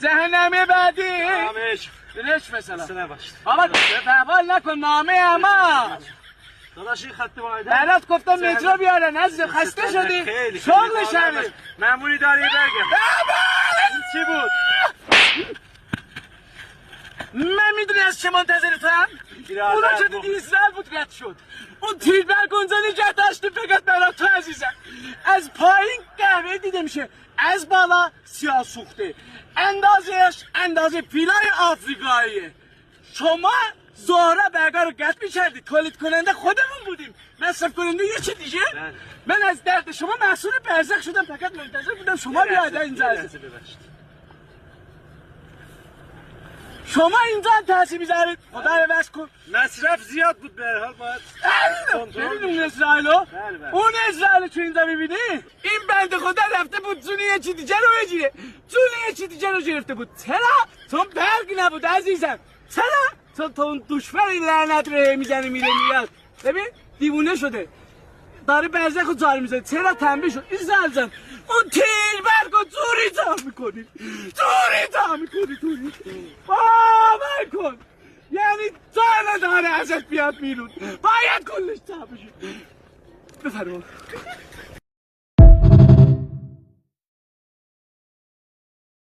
جهنمی بعدی همش بلش مثلا سنه باش بابا تحول نکن نامه اما داداش این خط وایده برات گفتم مترو بیارن از خسته شدی شغل شبی ماموری داری برگرد این چی بود؟ من میدونی از چه منتظر تو هم؟ اونا که دیدی اسرائیل بود رد شد اون تیربر گنزانی که داشتی فقط برای تو عزیزم از پایین قهوه دیده میشه از بالا سیاه سوخته اندازش اندازه پیلای آفریقاییه شما زهره برگا رو گت میکردی تولید کننده خودمون بودیم مصرف کننده یه چی دیگه من از درد شما محصول برزخ شدم فقط منتظر بودم شما بیاید اینجا شما اینجا تحصیل میذارید خدا رو بس کن مصرف زیاد بود به هر حال باید ببین اون اسرائیلو اون اسرائیلو تو اینجا میبینی این بنده خدا رفته بود جون یه چی دیگه رو بگیره جون یه چی دیگه رو گرفته بود چرا؟ چون برگ نبود عزیزم چرا؟ چون تو اون دشمن لعنت رو میزنه میره میاد ببین دیوونه شده داره برزخ رو جاری میزنه چرا تنبیه شد این زلزم اون تیر برگ رو جوری جا میکنی باور کن یعنی جان داره ازت بیاد بیرون باید کلش جا بشه بفرما